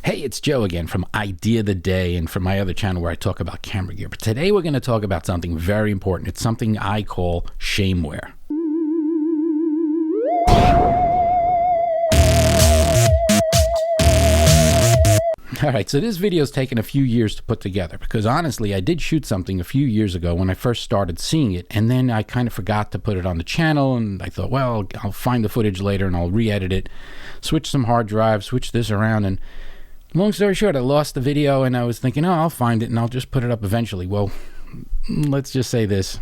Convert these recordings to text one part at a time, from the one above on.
Hey, it's Joe again from Idea of the Day and from my other channel where I talk about camera gear. But today we're going to talk about something very important. It's something I call Shameware. Alright, so this video's taken a few years to put together because honestly I did shoot something a few years ago when I first started seeing it, and then I kind of forgot to put it on the channel, and I thought, well, I'll find the footage later and I'll re-edit it, switch some hard drives, switch this around, and long story short, I lost the video and I was thinking, oh, I'll find it and I'll just put it up eventually. Well, let's just say this.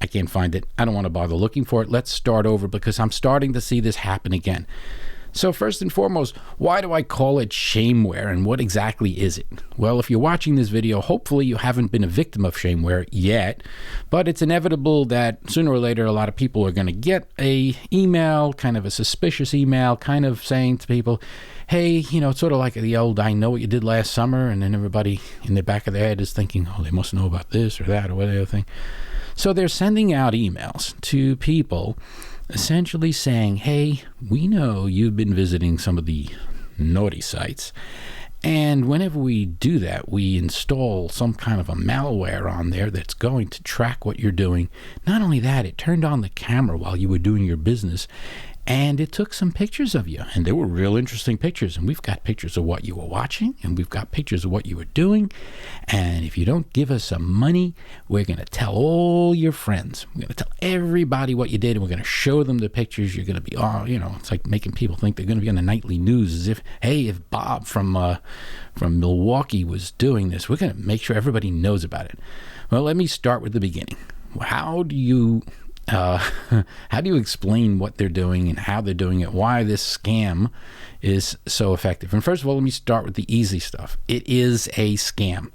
I can't find it. I don't want to bother looking for it. Let's start over because I'm starting to see this happen again. So first and foremost, why do I call it Shameware and what exactly is it? Well, if you're watching this video, hopefully you haven't been a victim of Shameware yet, but it's inevitable that sooner or later a lot of people are going to get a email, kind of a suspicious email, kind of saying to people, hey, you know, it's sort of like the old I know what you did last summer, and then everybody in the back of their head is thinking, oh, they must know about this or that or whatever thing. So they're sending out emails to people essentially saying, hey, we know you've been visiting some of the naughty sites, and whenever we do that, we install some kind of a malware on there that's going to track what you're doing. Not only that, it turned on the camera while you were doing your business, and it took some pictures of you, and they were real interesting pictures, and we've got pictures of what you were watching, and we've got pictures of what you were doing, and if you don't give us some money, we're going to tell all your friends. We're going to tell everybody what you did, and we're going to show them the pictures. You're going to be, oh, you know, it's like making people think they're going to be on the nightly news as if, hey, if Bob from Milwaukee was doing this, we're going to make sure everybody knows about it. Well, let me start with the beginning. How do you explain what they're doing and how they're doing it, why this scam is so effective? And first of all, let me start with the easy stuff. It is a scam.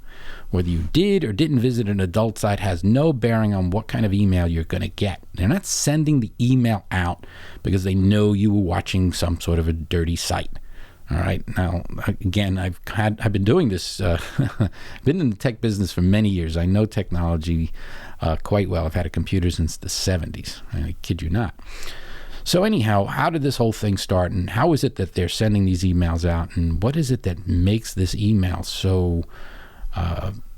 Whether you did or didn't visit an adult site has no bearing on what kind of email you're going to get. They're not sending the email out because they know you were watching some sort of a dirty site. All right. Now, again, I've been doing this, been in the tech business for many years. I know technology quite well. I've had a computer since the 70s. I kid you not. So anyhow, how did this whole thing start, and how is it that they're sending these emails out, and what is it that makes this email so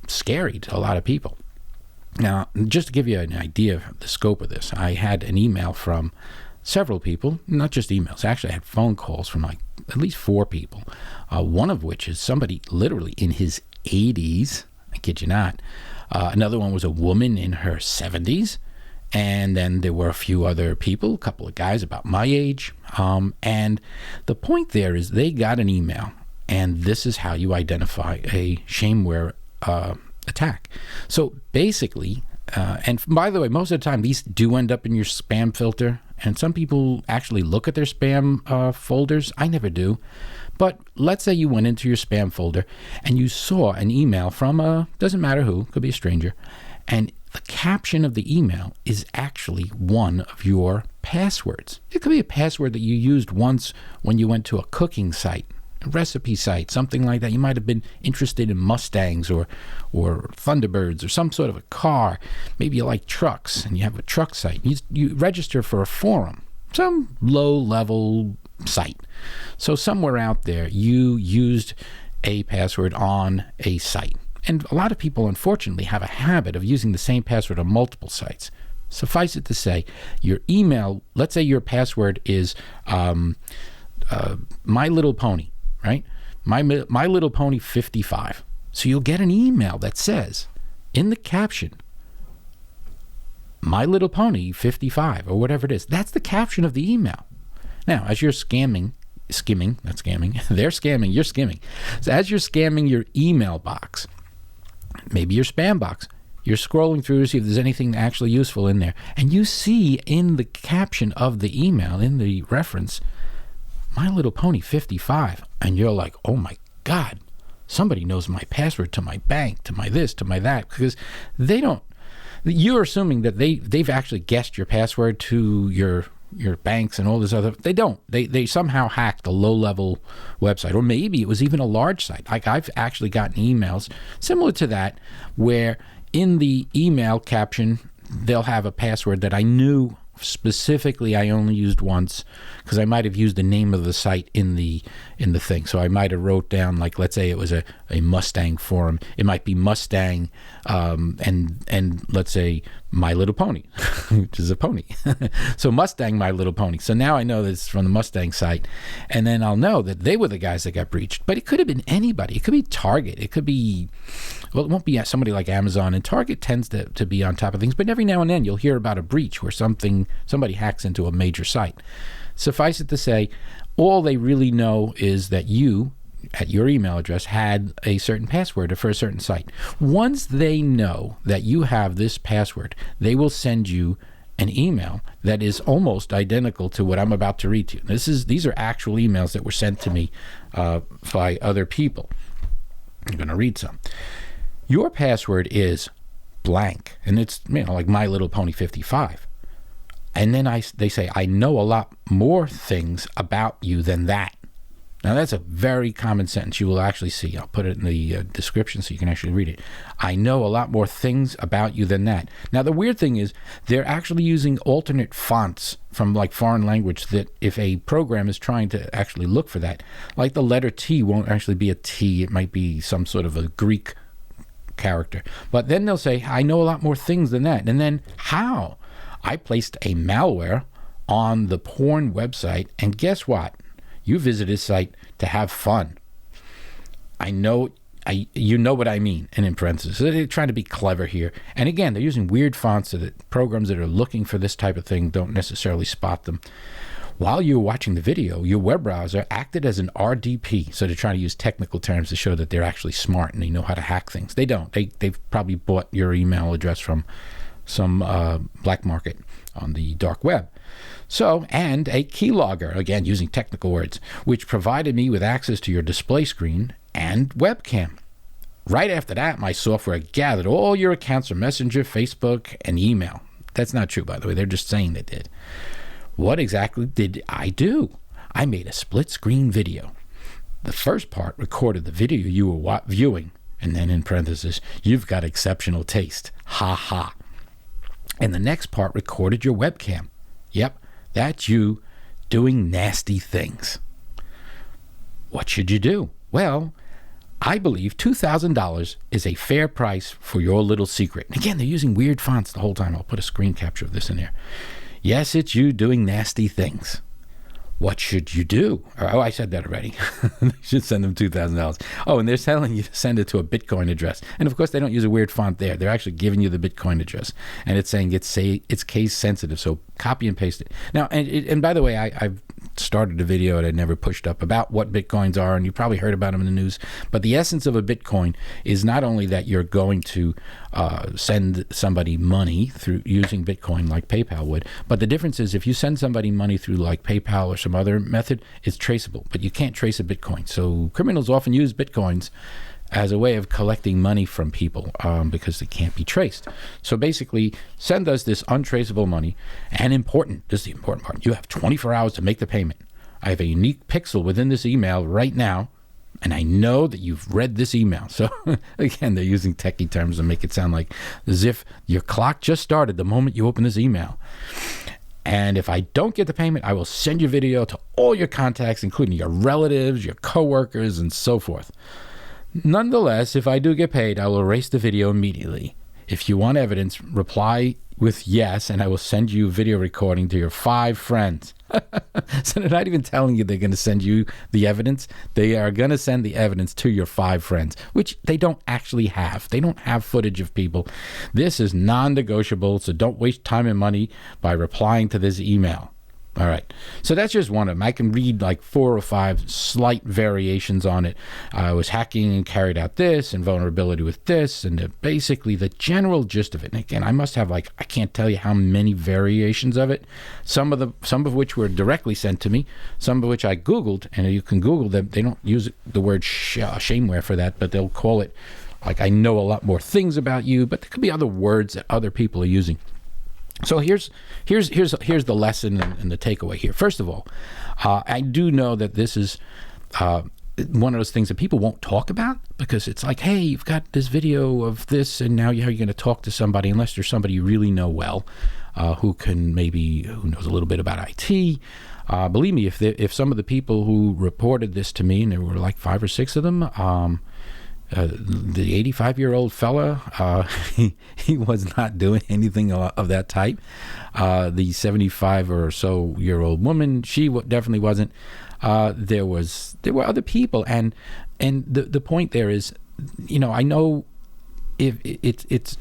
scary to a lot of people? Now, just to give you an idea of the scope of this, I had an email from several people, not just emails. Actually, I had phone calls from like at least 4 people, one of which is somebody literally in his 80s. I kid you not. Another one was a woman in her 70s. And then there were a few other people, a couple of guys about my age. And the point there is they got an email, and this is how you identify a Shameware attack. So basically, and by the way, most of the time, these do end up in your spam filter. And some people actually look at their spam folders. I never do. But let's say you went into your spam folder and you saw an email from doesn't matter who, could be a stranger, and the caption of the email is actually one of your passwords. It could be a password that you used once when you went to a cooking site, a recipe site, something like that. You might have been interested in Mustangs or Thunderbirds or some sort of a car. Maybe you like trucks and you have a truck site. You register for a forum, some low-level site. So somewhere out there, you used a password on a site. And a lot of people, unfortunately, have a habit of using the same password on multiple sites. Suffice it to say, your email, let's say your password is My Little Pony, right? My Little Pony 55. So you'll get an email that says, in the caption, My Little Pony 55, or whatever it is. That's the caption of the email. Now, as you're skimming, they're scamming, you're skimming. So as you're scamming your email box, maybe your spam box, you're scrolling through to see if there's anything actually useful in there, and you see in the caption of the email, in the reference, My Little Pony 55, and you're like, oh my God, somebody knows my password to my bank, to my this, to my that, because you're assuming that they've actually guessed your password to your banks and all this other. They don't. They somehow hacked a low-level website, or maybe it was even a large site. Like I've actually gotten emails similar to that, where in the email caption they'll have a password that I knew specifically I only used once because I might have used the name of the site in the thing. So I might have wrote down, like, let's say it was a Mustang forum. It might be Mustang and let's say My Little Pony, which is a pony. So Mustang, My Little Pony. So now I know that it's from the Mustang site, and then I'll know that they were the guys that got breached. But it could have been anybody. It could be Target. It could be, well, it won't be somebody like Amazon. And Target tends to be on top of things. But every now and then you'll hear about a breach where somebody hacks into a major site. Suffice it to say, all they really know is that you, at your email address, had a certain password for a certain site. Once they know that you have this password, they will send you an email that is almost identical to what I'm about to read to you. These are actual emails that were sent to me by other people. I'm going to read some. Your password is blank, and it's, like My Little Pony 55. And then they say, I know a lot more things about you than that. Now, that's a very common sentence. You will actually see. I'll put it in the description so you can actually read it. I know a lot more things about you than that. Now, the weird thing is they're actually using alternate fonts from like foreign language that if a program is trying to actually look for that, like the letter T won't actually be a T. It might be some sort of a Greek character. But then they'll say, I know a lot more things than that. And then how? I placed a malware on the porn website, and guess what? You visited this site to have fun. You know what I mean, and in parentheses. So they're trying to be clever here. And again, they're using weird fonts so that programs that are looking for this type of thing don't necessarily spot them. While you were watching the video, your web browser acted as an RDP. So they're trying to use technical terms to show that they're actually smart and they know how to hack things. They don't. They've probably bought your email address from some black market on the dark web. So, and a keylogger, again using technical words, which provided me with access to your display screen and webcam. Right after that, my software gathered all your accounts from Messenger, Facebook, and email. That's not true, by the way. They're just saying they did. What exactly did I do? I made a split-screen video. The first part recorded the video you were viewing, and then in parentheses, you've got exceptional taste. Ha ha. And the next part recorded your webcam. Yep, that's you doing nasty things. What should you do? Well, I believe $2,000 is a fair price for your little secret. Again, they're using weird fonts the whole time. I'll put a screen capture of this in there. Yes, it's you doing nasty things. What should you do? Oh, I said that already. They should send them $2,000. Oh, and they're telling you to send it to a Bitcoin address. And of course, they don't use a weird font there. They're actually giving you the Bitcoin address. And it's saying it's case sensitive. So copy and paste it. Now, and by the way, I've started a video that I never pushed up about what Bitcoins are. And you probably heard about them in the news. But the essence of a Bitcoin is not only that you're going to send somebody money through using Bitcoin like PayPal would, but the difference is if you send somebody money through like PayPal or some other method, it's traceable, but you can't trace a Bitcoin. So criminals often use Bitcoins as a way of collecting money from people because they can't be traced. So basically, send us this untraceable money, and this is the important part, you have 24 hours to make the payment. I have a unique pixel within this email right now, and I know that you've read this email. So again, they're using techie terms to make it sound like as if your clock just started the moment you open this email. And if I don't get the payment, I will send your video to all your contacts, including your relatives, your coworkers, and so forth. Nonetheless, if I do get paid, I will erase the video immediately. If you want evidence, reply with yes, and I will send you a video recording to your 5 friends. So they're not even telling you they're going to send you the evidence. They are going to send the evidence to your 5 friends, which they don't actually have. They don't have footage of people. This is non-negotiable, so don't waste time and money by replying to this email. All right. So that's just one of them. I can read like 4 or 5 slight variations on it. I was hacking and carried out this and vulnerability with this, and basically the general gist of it. And again, I must have I can't tell you how many variations of it. Some of which were directly sent to me, some of which I Googled, and you can Google them. They don't use the word shameware for that, but they'll call it I know a lot more things about you, but there could be other words that other people are using. So here's the lesson and the takeaway here. First of all, I do know that this is one of those things that people won't talk about because it's like, hey, you've got this video of this, and now how are you going to talk to somebody unless there's somebody you really know well? who knows a little bit about IT. Believe me, if some of the people who reported this to me, and there were like 5 or 6 of them, the 85-year-old fella, he was not doing anything of that type. The 75 or so year old woman, she definitely wasn't. There were other people, and the point there is, I know if it's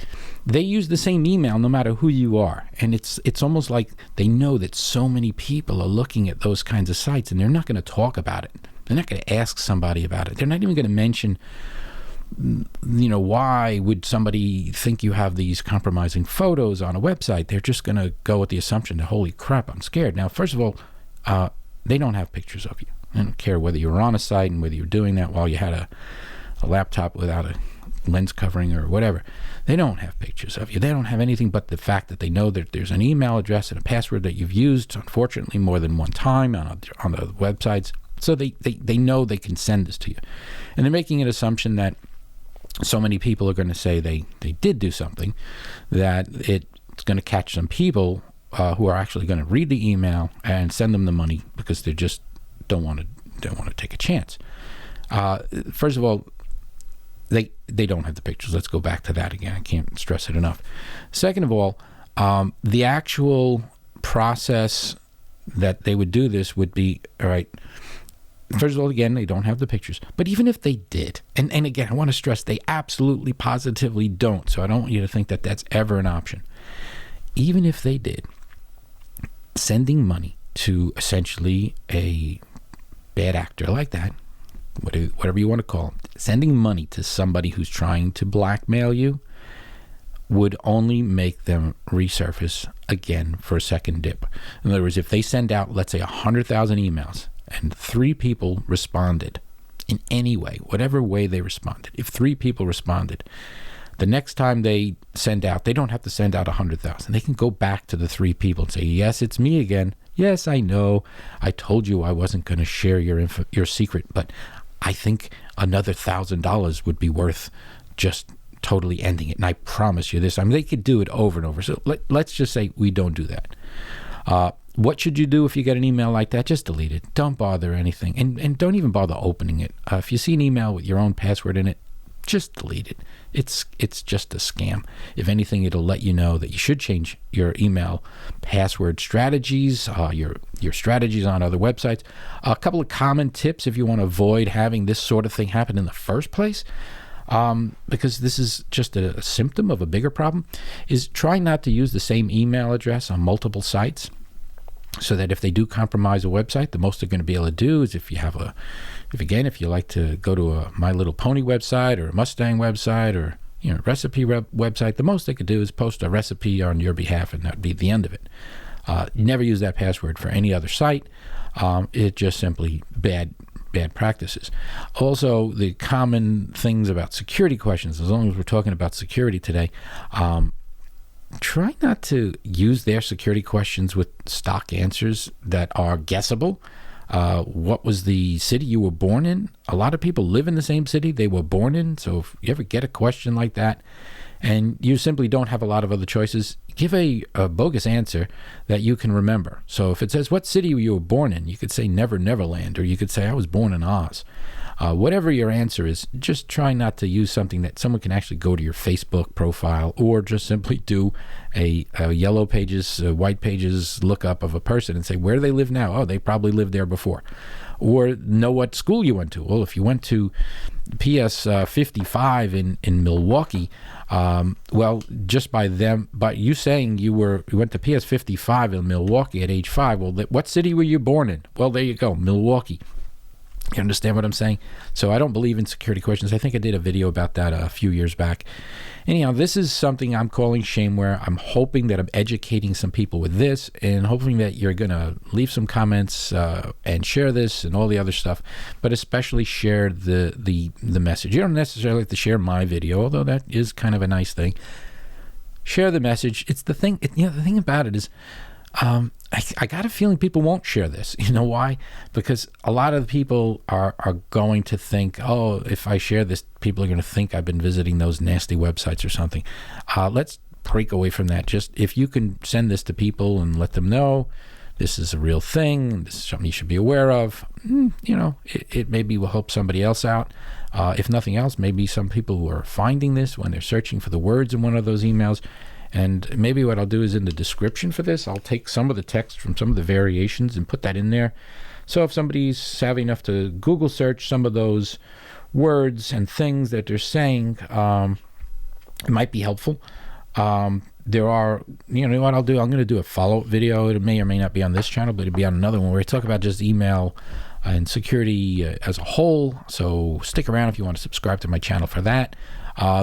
they use the same email no matter who you are, and it's almost like they know that so many people are looking at those kinds of sites, and they're not going to talk about it. They're not going to ask somebody about it. They're not even going to mention, why would somebody think you have these compromising photos on a website? They're just going to go with the assumption that, holy crap, I'm scared. Now, first of all, they don't have pictures of you. I don't care whether you were on a site and whether you're doing that while you had a laptop without a lens covering or whatever. They don't have pictures of you. They don't have anything but the fact that they know that there's an email address and a password that you've used, unfortunately, more than one time on the websites. So they know they can send this to you. And they're making an assumption that so many people are going to say they did do something, that it's going to catch some people who are actually going to read the email and send them the money because they just don't want to take a chance. First of all, they don't have the pictures. Let's go back to that again. I can't stress it enough. Second of all, the actual process that they would do this would be, all right, first of all, again, they don't have the pictures. But even if they did, and again, I want to stress, they absolutely, positively don't. So I don't want you to think that that's ever an option. Even if they did, sending money to essentially a bad actor like that, whatever you want to call it, sending money to somebody who's trying to blackmail you would only make them resurface again for a second dip. In other words, if they send out, let's say, 100,000 emails and 3 people responded in any way, whatever way they responded, if 3 people responded, the next time they send out, they don't have to send out 100,000. They can go back to the 3 people and say, yes, it's me again. Yes, I know. I told you I wasn't going to share your secret, but I think another $1,000 would be worth just totally ending it. And I promise you this. I mean, they could do it over and over. So let's just say we don't do that. What should you do if you get an email like that? Just delete it. Don't bother anything. And don't even bother opening it. If you see an email with your own password in it, just delete it. It's just a scam. If anything, it'll let you know that you should change your email password strategies, your strategies on other websites. A couple of common tips if you want to avoid having this sort of thing happen in the first place, because this is just a symptom of a bigger problem, is try not to use the same email address on multiple sites. So that if they do compromise a website, the most they're going to be able to do is if you like to go to a My Little Pony website or a Mustang website or recipe website, the most they could do is post a recipe on your behalf, and that'd be the end of it. Never use that password for any other site. It just simply bad practices. Also, the common things about security questions, as long as we're talking about security today, try not to use their security questions with stock answers that are guessable. What was the city you were born in? A lot of people live in the same city they were born in. So if you ever get a question like that and you simply don't have a lot of other choices, give a bogus answer that you can remember. So if it says, what city you were born in? You could say Neverland, or you could say, I was born in Oz. Whatever your answer is, just try not to use something that someone can actually go to your Facebook profile, or just simply do a yellow pages, white pages lookup of a person and say, where do they live now? Oh, they probably lived there before. Or know what school you went to. Well, if you went to PS 55 in Milwaukee, well, just by you saying you went to PS 55 in Milwaukee at age 5, well, what city were you born in? Well, there you go, Milwaukee. You understand what I'm saying? So I don't believe in security questions. I think I did a video about that a few years back. Anyhow, this is something I'm calling Shameware. I'm hoping that I'm educating some people with this, and hoping that you're going to leave some comments and share this and all the other stuff, but especially share the message. You don't necessarily have to share my video, although that is kind of a nice thing. Share the message. It's the thing. The thing about it is, I got a feeling people won't share this. You know why? Because a lot of the people are going to think, oh, if I share this, people are going to think I've been visiting those nasty websites or something. Let's break away from that. Just if you can send this to people and let them know this is a real thing, this is something you should be aware of, it maybe will help somebody else out. If nothing else, maybe some people who are finding this when they're searching for the words in one of those emails. And maybe what I'll do is in the description for this, I'll take some of the text from some of the variations and put that in there. So if somebody's savvy enough to Google search some of those words and things that they're saying, it might be helpful. There are, what I'll do, I'm going to do a follow-up video. It may or may not be on this channel, but it'll be on another one where I talk about just email and security as a whole. So stick around if you want to subscribe to my channel for that.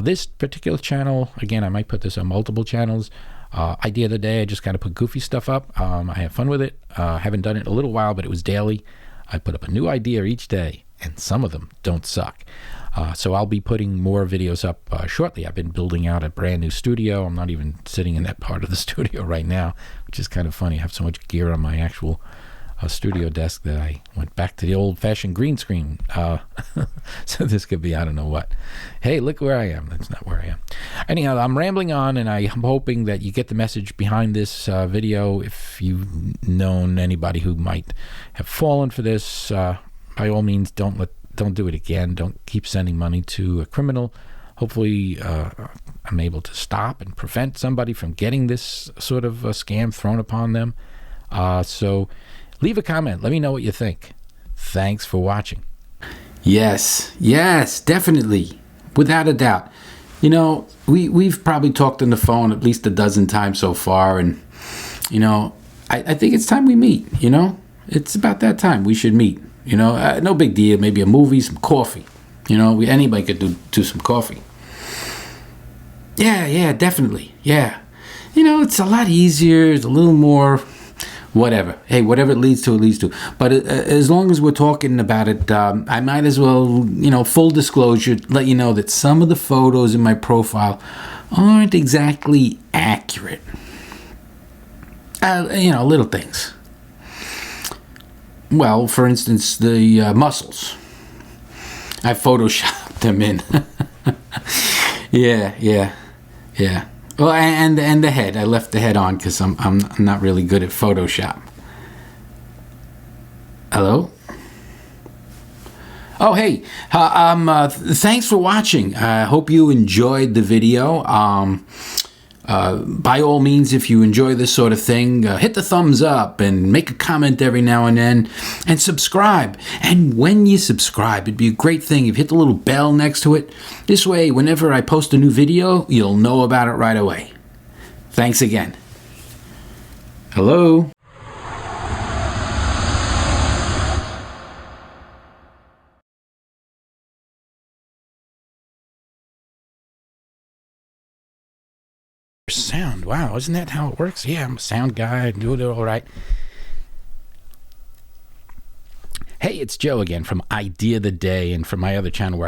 This particular channel, again, I might put this on multiple channels. Idea of the day, I just kind of put goofy stuff up. I have fun with it. Haven't done it in a little while, but it was daily. I put up a new idea each day, and some of them don't suck. So I'll be putting more videos up shortly. I've been building out a brand new studio. I'm not even sitting in that part of the studio right now, which is kind of funny. I have so much gear on my actual studio desk that I went back to the old-fashioned green screen. So this could be, I don't know what. Hey, look where I am. That's not where I am. Anyhow, I'm rambling on, and I'm hoping that you get the message behind this video. If you've known anybody who might have fallen for this, by all means, don't do it again. Don't keep sending money to a criminal. Hopefully, I'm able to stop and prevent somebody from getting this sort of scam thrown upon them. So leave a comment. Let me know what you think. Thanks for watching. Yes, definitely. Without a doubt. We've probably talked on the phone at least a dozen times so far, and, I think it's time we meet, It's about that time we should meet. No big deal. Maybe a movie, some coffee. Anybody could do some coffee. Yeah, definitely. Yeah. It's a lot easier. It's a little more whatever. Hey, whatever it leads to, it leads to. But as long as we're talking about it, I might as well, full disclosure, let you know that some of the photos in my profile aren't exactly accurate. Little things. Well, for instance, the muscles. I photoshopped them in. Yeah. Well, and the head. I left the head on because I'm not really good at Photoshop. Hello? Oh, hey. Thanks for watching. I hope you enjoyed the video. By all means, if you enjoy this sort of thing, hit the thumbs up and make a comment every now and then, and subscribe. And when you subscribe, it'd be a great thing if you hit the little bell next to it. This way, whenever I post a new video, you'll know about it right away. Thanks again. Hello? Sound. Wow, isn't that how it works? Yeah, I'm a sound guy. I do it all right. Hey, it's Joe again from Idea of the Day, and from my other channel where